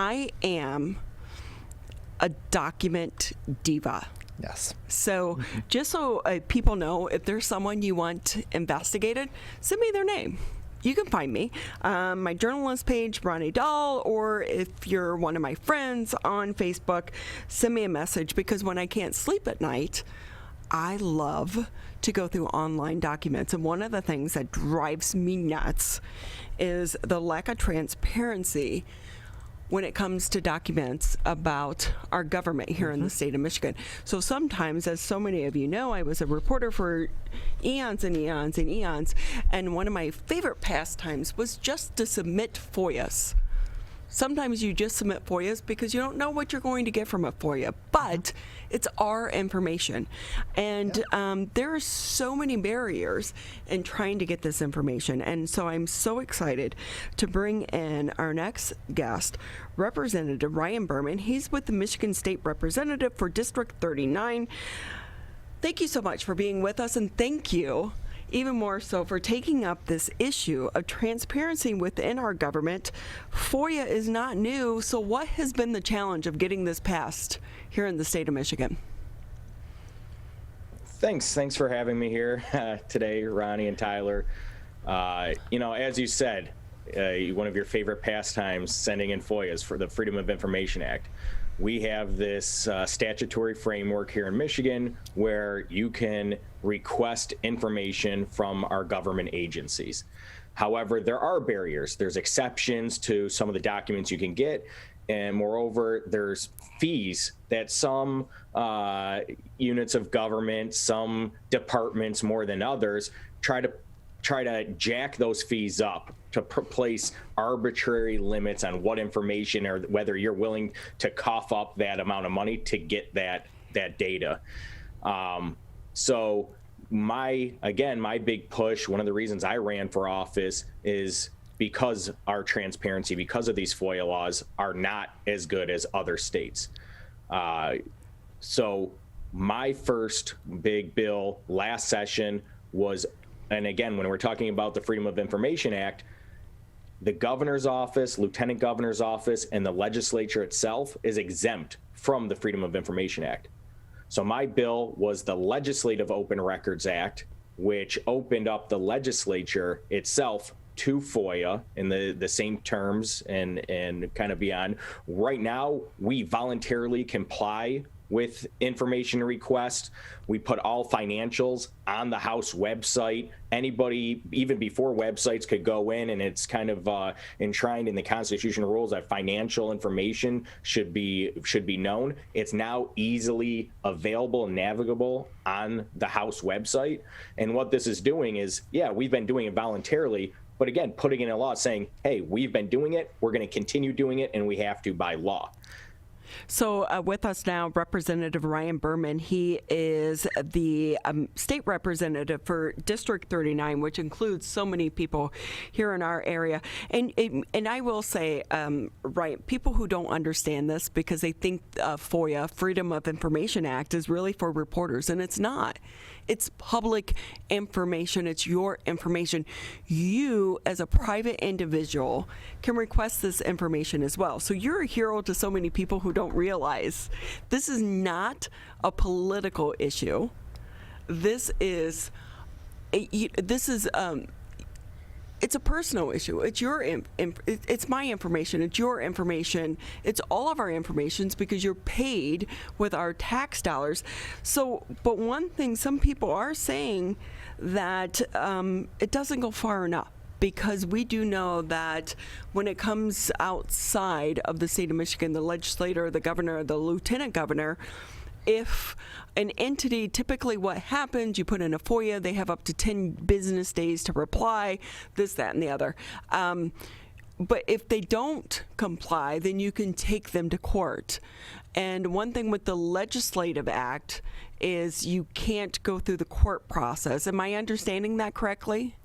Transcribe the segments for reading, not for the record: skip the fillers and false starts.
I am a document diva. Yes. So just so people know, if there's someone you want investigated, send me their name. You can find me. My journalist page, Ronnie Dahl, or if you're one of my friends on Facebook, send me a message, because when I can't sleep at night, I love to go through online documents. And one of the things that drives me nuts is the lack of transparency when it comes to documents about our government here in the state of Michigan. So sometimes, as so many of you know, I was a reporter for eons and eons and eons, and one of my favorite pastimes was just to submit FOIAs. Sometimes you just submit FOIAs because you don't know what you're going to get from a FOIA, but it's our information. And there are so many barriers in trying to get this information. And so I'm so excited to bring in our next guest, Representative Ryan Berman. He's with the Michigan State Representative for District 39. Thank you so much for being with us, and thank you even more so for taking up this issue of transparency within our government. FOIA is not new, so what has been the challenge of getting this passed here in the state of Michigan? Thanks for having me here today, Ronnie and Tyler. As you said, one of your favorite pastimes, sending in FOIAs for the Freedom of Information Act. We have this statutory framework here in Michigan where you can request information from our government agencies. However, there are barriers. There's exceptions to some of the documents you can get. And moreover, there's fees that some units of government, some departments more than others, try to jack those fees up to place arbitrary limits on what information, or whether you're willing to cough up that amount of money to get that data. So my big push, one of the reasons I ran for office, is because our transparency, because of these FOIA laws, are not as good as other states. So my first big bill last session was, and again, when we're talking about the Freedom of Information Act, the governor's office, lieutenant governor's office, and the legislature itself is exempt from the Freedom of Information Act. So my bill was the Legislative Open Records Act, which opened up the legislature itself to FOIA in the same terms and kind of beyond. Right now, we voluntarily comply with information requests. We put all financials on the House website. Anybody, even before websites, could go in, and it's kind of enshrined in the constitutional rules that financial information should be known. It's now easily available and navigable on the House website. And what this is doing is, we've been doing it voluntarily, but again, putting in a law saying, hey, we've been doing it, we're going to continue doing it, and we have to by law. So with us now, Representative Ryan Berman. He is the state representative for District 39, which includes so many people here in our area. And I will say, Ryan, people who don't understand this because they think FOIA, Freedom of Information Act, is really for reporters, and it's not. It's public information. It's your information. You, as a private individual, can request this information as well. So you're a hero to so many people who don't realize this is not a political issue. This is it's a personal issue. It's it's my information. It's your information. It's all of our informations because you're paid with our tax dollars. So, but one thing, some people are saying that it doesn't go far enough, because we do know that when it comes outside of the state of Michigan, the legislator, the governor, the lieutenant governor, if an entity, typically what happens, you put in a FOIA, they have up to 10 business days to reply, this, that, and the other. But if they don't comply, then you can take them to court. And one thing with the Legislative Act is you can't go through the court process. Am I understanding that correctly?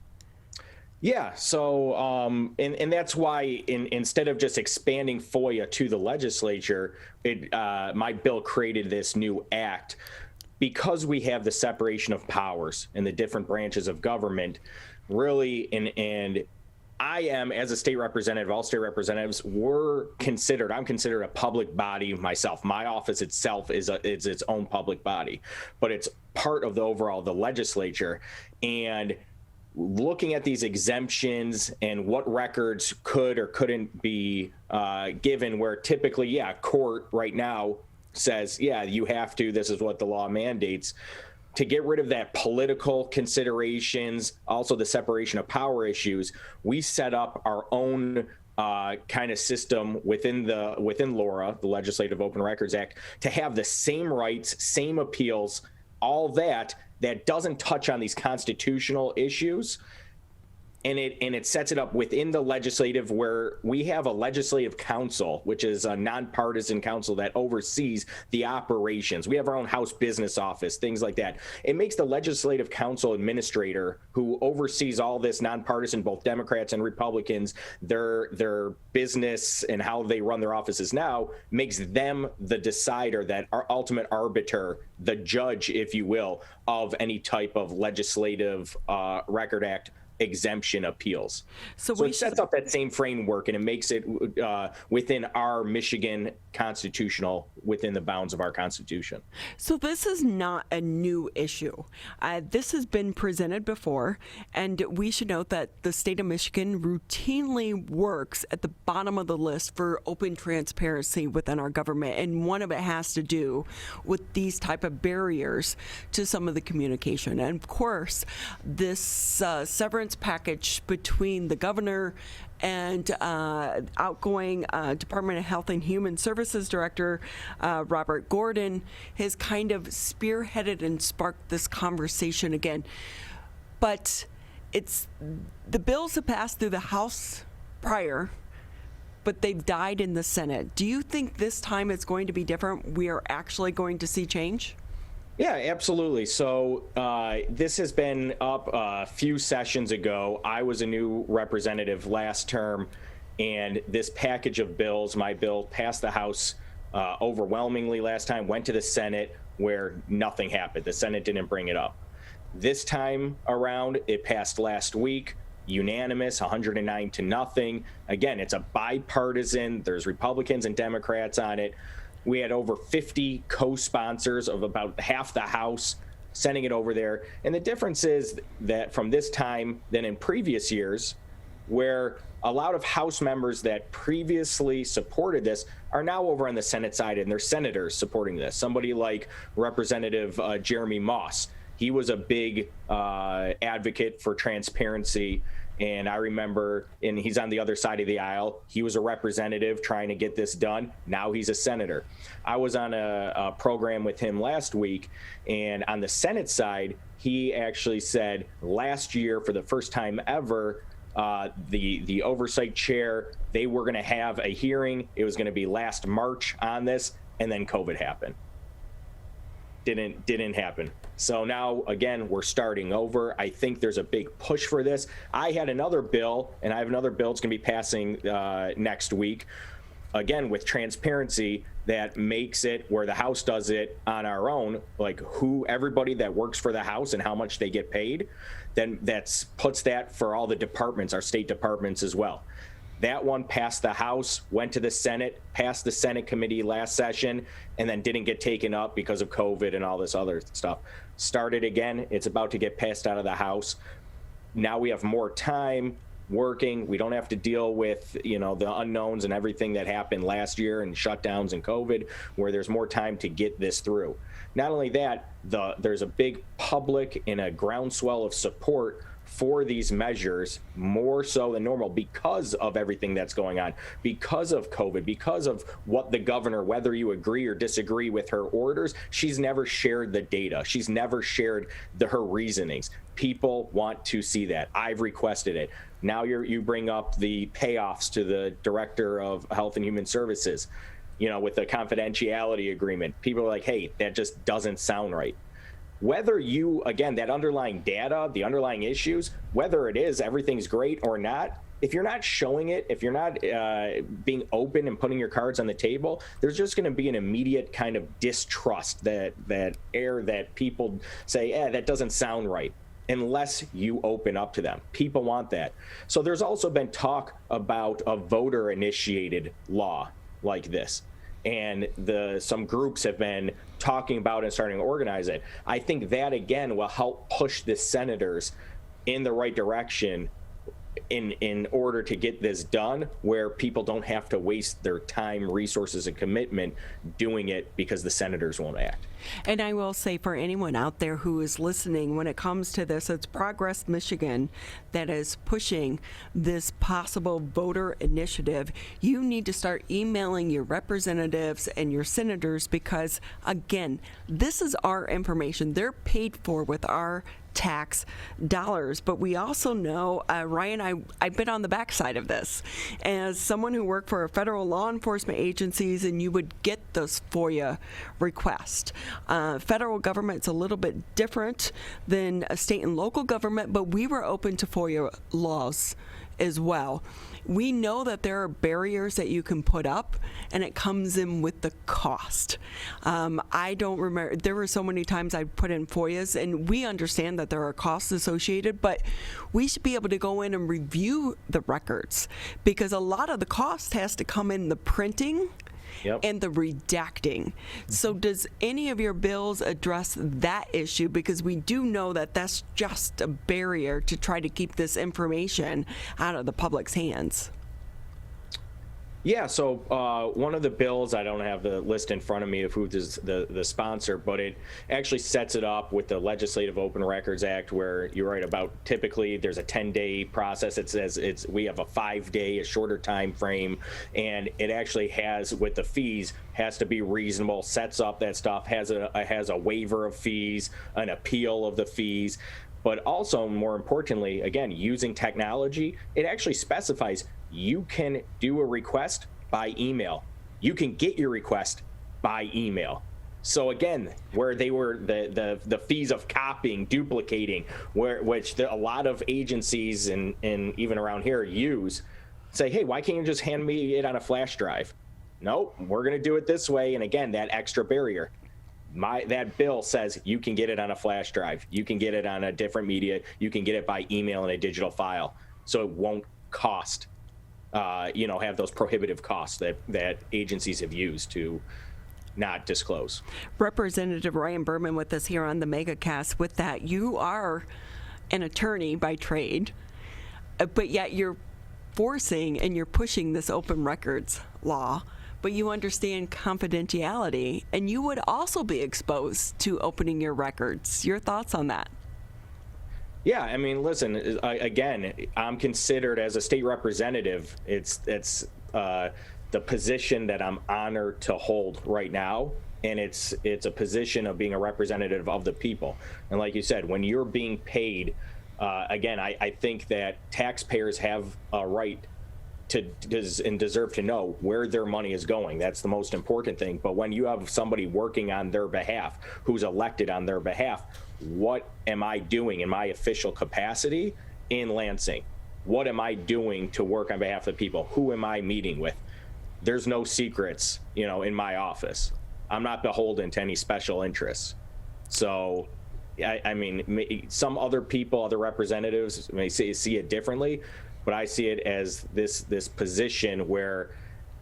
Yeah, so and that's why instead of just expanding FOIA to the legislature, my bill created this new act. Because we have the separation of powers in the different branches of government, really, and I am, as a state representative, all state representatives, I'm considered a public body myself. My office itself is its own public body, but it's part of the legislature. And looking at these exemptions and what records could or couldn't be given, where typically, court right now says, you have to, this is what the law mandates. To get rid of that political considerations, also the separation of power issues, we set up our own kind of system within LORA, the Legislative Open Records Act, to have the same rights, same appeals, all that doesn't touch on these constitutional issues. And it sets it up within the legislative, where we have a legislative council, which is a nonpartisan council that oversees the operations. We have our own House business office, things like that. It makes the legislative council administrator, who oversees all this nonpartisan, both Democrats and Republicans, their business and how they run their offices now, makes them the decider, that our ultimate arbiter, the judge, if you will, of any type of legislative Record Act exemption appeals. So it sets up that same framework, and it makes it within our Michigan constitutional, within the bounds of our Constitution. So this is not a new issue. This has been presented before, and we should note that the state of Michigan routinely works at the bottom of the list for open transparency within our government, and one of it has to do with these type of barriers to some of the communication. And of course, this severance package between the governor and outgoing Department of Health and Human Services Director Robert Gordon has kind of spearheaded and sparked this conversation again. But the bills have passed through the House prior, but they've died in the Senate. Do you think this time it's going to be different? We are actually going to see change? Yeah, absolutely. So this has been up a few sessions ago. I was a new representative last term, and this package of bills, my bill, passed the House overwhelmingly last time, went to the Senate, where nothing happened. The Senate didn't bring it up. This time around, it passed last week, unanimous, 109-0. Again, it's a bipartisan. There's Republicans and Democrats on it. We had over 50 co-sponsors of about half the House sending it over there. And the difference is that from this time than in previous years, where a lot of House members that previously supported this are now over on the Senate side, and they're senators supporting this. Somebody like Representative Jeremy Moss, he was a big advocate for transparency. And I remember, and he's on the other side of the aisle, he was a representative trying to get this done. Now he's a senator. I was on a program with him last week, and on the Senate side, he actually said last year, for the first time ever, the oversight chair, they were going to have a hearing. It was going to be last March on this, and then COVID happened. Didn't happen. So now, again, we're starting over. I think there's a big push for this. I had another bill, and I have another bill that's going to be passing next week, again, with transparency, that makes it where the House does it on our own, like everybody that works for the House and how much they get paid, then puts that for all the departments, our state departments as well. That one passed the House, went to the Senate, passed the Senate committee last session, and then didn't get taken up because of COVID and all this other stuff. Started again. It's about to get passed out of the House. Now we have more time working. We don't have to deal with, the unknowns and everything that happened last year and shutdowns and COVID, where there's more time to get this through. Not only that, there's a big public and a groundswell of support for these measures, more so than normal, because of everything that's going on, because of COVID, because of what the governor, whether you agree or disagree with her orders, she's never shared the data. She's never shared her reasonings. People want to see that. I've requested it. Now you bring up the payoffs to the Director of Health and Human Services, with the confidentiality agreement. People are like, hey, that just doesn't sound right. Whether that underlying data, the underlying issues, whether it is everything's great or not, if you're not showing it, if you're not being open and putting your cards on the table, there's just going to be an immediate kind of distrust that people say, that doesn't sound right. unless you open up to them. People want that. So there's also been talk about a voter initiated law like this. And some groups have been talking about it and starting to organize it. I think that, again, will help push the senators in the right direction in order to get this done, where people don't have to waste their time, resources, and commitment doing it because the senators won't act. And I will say, for anyone out there who is listening, when it comes to this, it's Progress Michigan that is pushing this possible voter initiative. You need to start emailing your representatives and your senators because, again, this is our information. They're paid for with our tax dollars. But we also know, Ryan, I've been on the backside of this as someone who worked for federal law enforcement agencies, and you would get those FOIA requests. Federal government's a little bit different than a state and local government, but we were open to FOIA laws as well. We know that there are barriers that you can put up, and it comes in with the cost. I don't remember, there were so many times I put in FOIAs, and we understand that there are costs associated, but we should be able to go in and review the records, because a lot of the cost has to come in the printing. Yep. And the redacting. So does any of your bills address that issue? Because we do know that that's just a barrier to try to keep this information out of the public's hands. Yeah, so one of the bills, I don't have the list in front of me of who is the sponsor, but it actually sets it up with the Legislative Open Records Act, where you're right about typically there's a 10-day process. It says we have a 5-day, a shorter time frame, and it actually has, with the fees, has to be reasonable, sets up that stuff, has a waiver of fees, an appeal of the fees. But also, more importantly, again, using technology, it actually specifies you can do a request by email. You can get your request by email. So again, where they were the fees of copying, duplicating, which a lot of agencies and even around here use, say, hey, why can't you just hand me it on a flash drive? Nope, we're going to do it this way. And again, that extra barrier. That bill says you can get it on a flash drive. You can get it on a different media. You can get it by email in a digital file. So it won't cost, have those prohibitive costs that agencies have used to not disclose. Representative Ryan Berman with us here on the MegaCast. With that, you are an attorney by trade, but yet you're forcing and you're pushing this open records law. But you understand confidentiality, and you would also be exposed to opening your records. Your thoughts on that? Yeah, I mean, listen, again, I'm considered as a state representative. It's the position that I'm honored to hold right now, and it's a position of being a representative of the people. And like you said, when you're being paid, again, I think that taxpayers have a right and deserve to know where their money is going. That's the most important thing. But when you have somebody working on their behalf, who's elected on their behalf, what am I doing in my official capacity in Lansing? What am I doing to work on behalf of the people? Who am I meeting with? There's no secrets, in my office. I'm not beholden to any special interests. So, I mean, some other people, other representatives may see it differently, but I see it as this position where,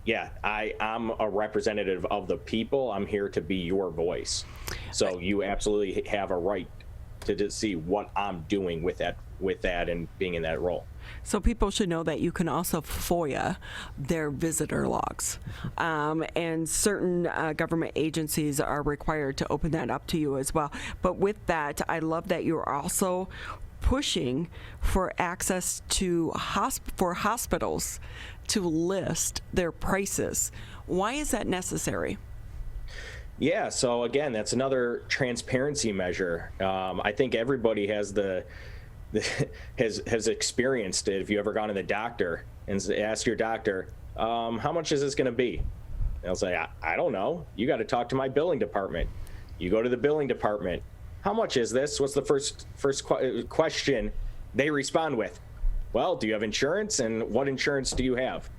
yeah, I'm a representative of the people. I'm here to be your voice. So you absolutely have a right to see what I'm doing with that and being in that role. So people should know that you can also FOIA their visitor logs. And certain government agencies are required to open that up to you as well. But with that, I love that you're also pushing for access to for hospitals to list their prices. Why is that necessary? Yeah, so again, that's another transparency measure. I think everybody has has experienced it. If you ever gone to the doctor and asked your doctor, how much is this going to be? They'll say, I don't know. You got to talk to my billing department. You go to the billing department. How much is this? What's the first question they respond with? Well, do you have insurance? And what insurance do you have?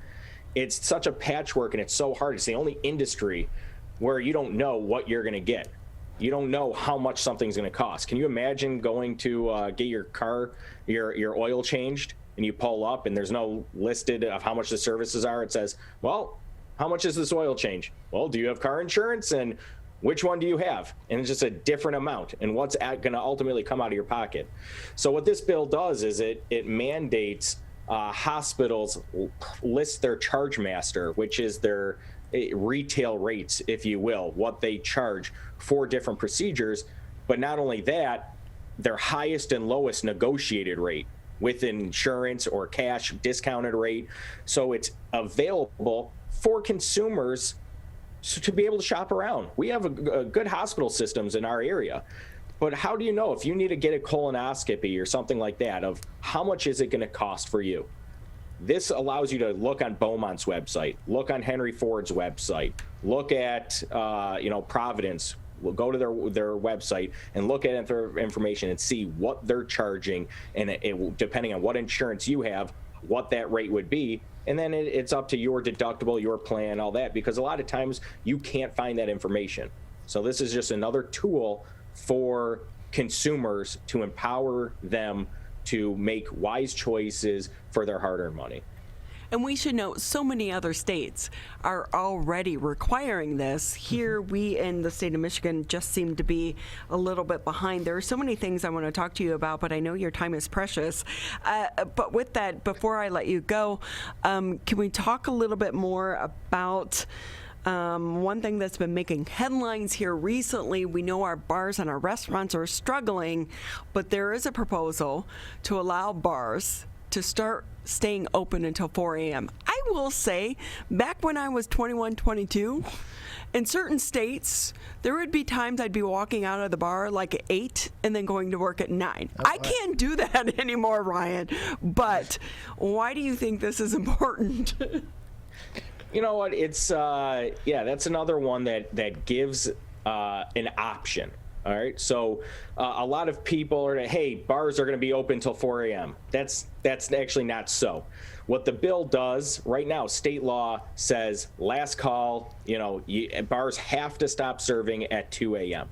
It's such a patchwork, and it's so hard. It's the only industry where you don't know what you're going to get. You don't know how much something's going to cost. Can you imagine going to get your car, your oil changed, and you pull up and there's no listed of how much the services are? It says, well, how much is this oil change? Well, do you have car insurance? And which one do you have? And it's just a different amount. And what's going to ultimately come out of your pocket? So what this bill does is it mandates hospitals list their charge master, which is their retail rates, if you will, what they charge for different procedures. But not only that, their highest and lowest negotiated rate with insurance or cash discounted rate. So it's available for consumers to be able to shop around. We have a good hospital systems in our area. But how do you know if you need to get a colonoscopy or something like that, of how much is it going to cost for you? This allows you to look on Beaumont's website, look on Henry Ford's website, look at Providence. We'll go to their website and look at their information and see what they're charging, and depending on what insurance you have, what that rate would be. And then it's up to your deductible, your plan, all that, because a lot of times you can't find that information. So this is just another tool for consumers to empower them to make wise choices for their hard-earned money. And we should note, so many other states are already requiring this. Here, we in the state of Michigan just seem to be a little bit behind. There are so many things I want to talk to you about, but I know your time is precious. But with that, before I let you go, can we talk a little bit more about one thing that's been making headlines here recently? We know our bars and our restaurants are struggling, but there is a proposal to allow bars to start staying open until 4 a.m. I will say, back when I was 21, 22, in certain states, there would be times I'd be walking out of the bar like at 8 and then going to work at 9. I can't do that anymore, Ryan. But why do you think this is important? You know what? It's that's another one that gives an option. All right. So a lot of people are, hey, bars are going to be open till 4 a.m. That's actually not so. What the bill does right now, state law says last call, bars have to stop serving at 2 a.m.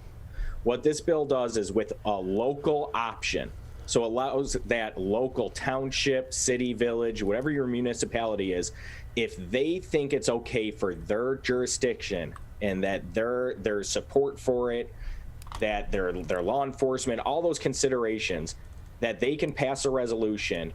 What this bill does is with a local option. So allows that local township, city, village, whatever your municipality is, if they think it's okay for their jurisdiction and that their support for it, that their law enforcement, all those considerations, that they can pass a resolution,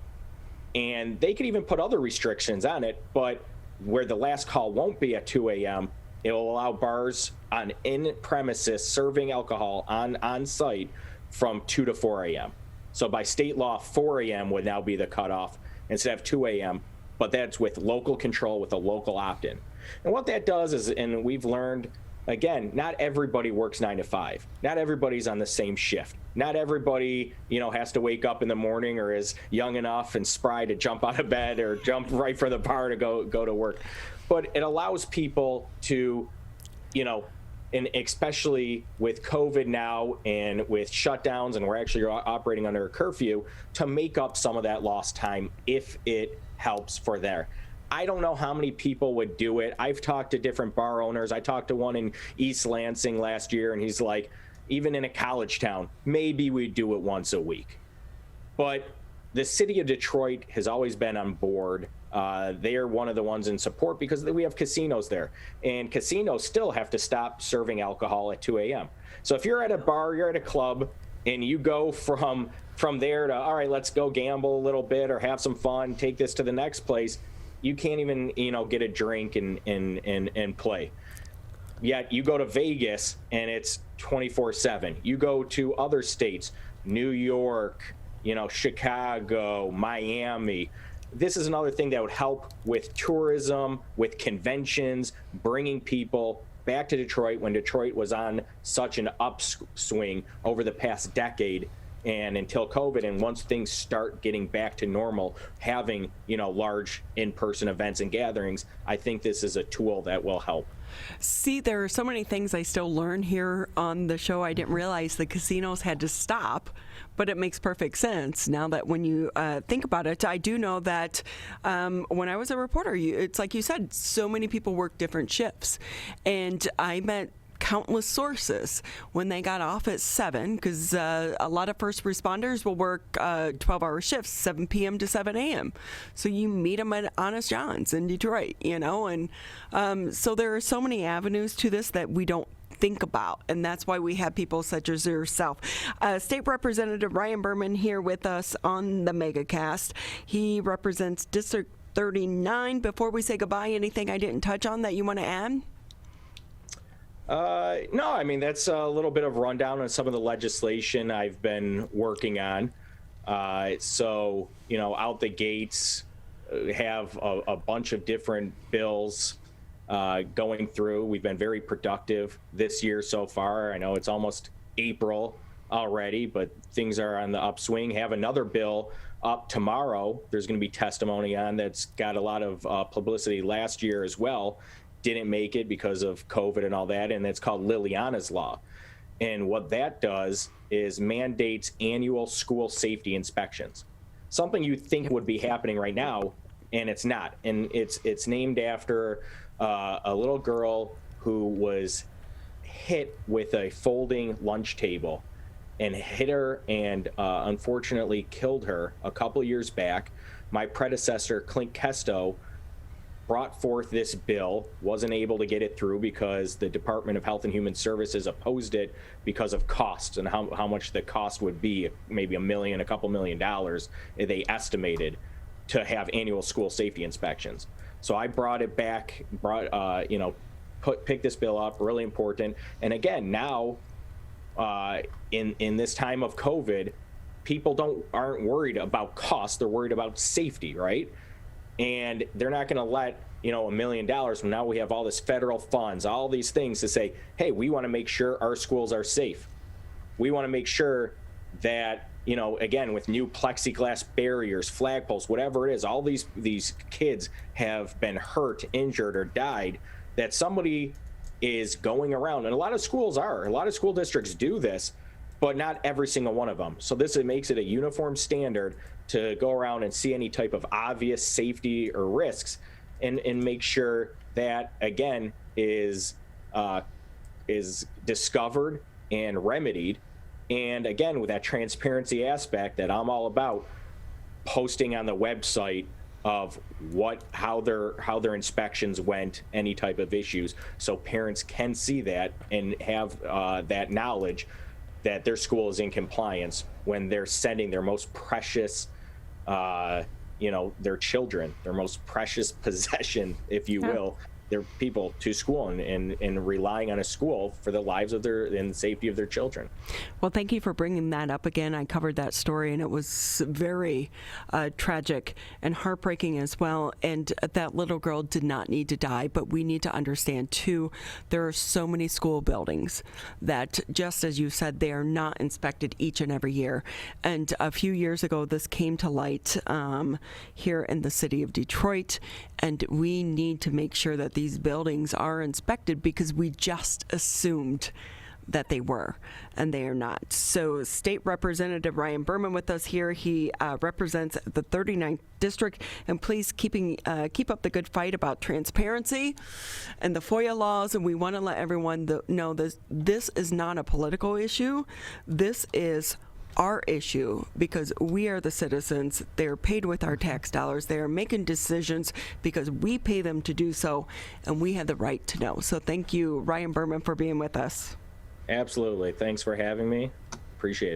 and they can even put other restrictions on it, but where the last call won't be at 2 a.m., it will allow bars on in-premises serving alcohol on site from 2 to 4 a.m. So by state law, 4 a.m. would now be the cutoff instead of 2 a.m., but that's with local control, with a local opt-in. And what that does is, and we've learned, again, not everybody works 9 to 5. Not everybody's on the same shift. Not everybody, has to wake up in the morning or is young enough and spry to jump out of bed or jump right for the bar to go to work. But it allows people to, and especially with COVID now and with shutdowns, and we're actually operating under a curfew, to make up some of that lost time if it helps for there. I don't know how many people would do it. I've talked to different bar owners. I talked to one in East Lansing last year, and he's like, even in a college town, maybe we'd do it once a week. But the city of Detroit has always been on board. They are one of the ones in support because we have casinos there, and casinos still have to stop serving alcohol at 2 a.m. So if you're at a bar, you're at a club, and you go from there to, all right, let's go gamble a little bit or have some fun, take this to the next place, you can't even, get a drink and play. Yet you go to Vegas and it's 24/7. You go to other states, New York, Chicago, Miami. This is another thing that would help with tourism, with conventions, bringing people back to Detroit when Detroit was on such an upswing over the past decade. And until COVID, and once things start getting back to normal, having, large in-person events and gatherings, I think this is a tool that will help. See, there are so many things I still learn here on the show. I didn't realize the casinos had to stop, but it makes perfect sense now that when you think about it. I do know that when I was a reporter, it's like you said, so many people work different shifts. And I met countless sources when they got off at 7, because a lot of first responders will work 12-hour shifts, 7 p.m. to 7 a.m. So you meet them at Honest John's in Detroit, and so there are so many avenues to this that we don't think about, and that's why we have people such as yourself. State Representative Ryan Berman here with us on the MegaCast. He represents District 39. Before we say goodbye, anything I didn't touch on that you want to add? No, I mean, that's a little bit of rundown on some of the legislation I've been working on. So, out the gates, have a bunch of different bills going through. We've been very productive this year so far. I know it's almost April already, but things are on the upswing. Have another bill up tomorrow. There's going to be testimony on that's got a lot of publicity last year as well. Didn't make it because of COVID and all that, and it's called Liliana's Law. And what that does is mandates annual school safety inspections. Something you think would be happening right now, and it's not. And it's named after a little girl who was hit with a folding lunch table and hit her and unfortunately killed her a couple years back. My predecessor, Clint Kesto, brought forth this bill, wasn't able to get it through because the Department of Health and Human Services opposed it because of costs and how much the cost would be, maybe a couple $1 million, they estimated, to have annual school safety inspections. So I brought it back, picked this bill up, really important. And again, now in this time of COVID, people aren't worried about cost, they're worried about safety, right? And they're not going to let $1 million from now. We have all this federal funds, all these things to say, hey, we want to make sure our schools are safe. We want to make sure that, again, with new plexiglass barriers, flagpoles, whatever it is, all these kids have been hurt, injured, or died, that somebody is going around. And a lot of school districts do this, but not every single one of them. So makes it a uniform standard to go around and see any type of obvious safety or risks and make sure that, again, is discovered and remedied. And again, with that transparency aspect that I'm all about, posting on the website of how their inspections went, any type of issues, so parents can see that and have that knowledge that their school is in compliance when they're sending their most precious, their children, their most precious possession, if you will, their people to school and relying on a school for the lives of and safety of their children. Well, thank you for bringing that up again. I covered that story, and it was very tragic and heartbreaking as well. And that little girl did not need to die, but we need to understand, too, there are so many school buildings that, just as you said, they are not inspected each and every year. And a few years ago, this came to light here in the city of Detroit, and we need to make sure that these buildings are inspected because we just assumed that they were, and they are not. So State Representative Ryan Berman with us here. He represents the 39th District, and please keep up the good fight about transparency and the FOIA laws. And we want to let everyone know this is not a political issue. This is our issue because we are the citizens. They're paid with our tax dollars. They are making decisions because we pay them to do so, and we have the right to know. So thank you, Ryan Berman, for being with us. Absolutely. Thanks for having me. Appreciate it.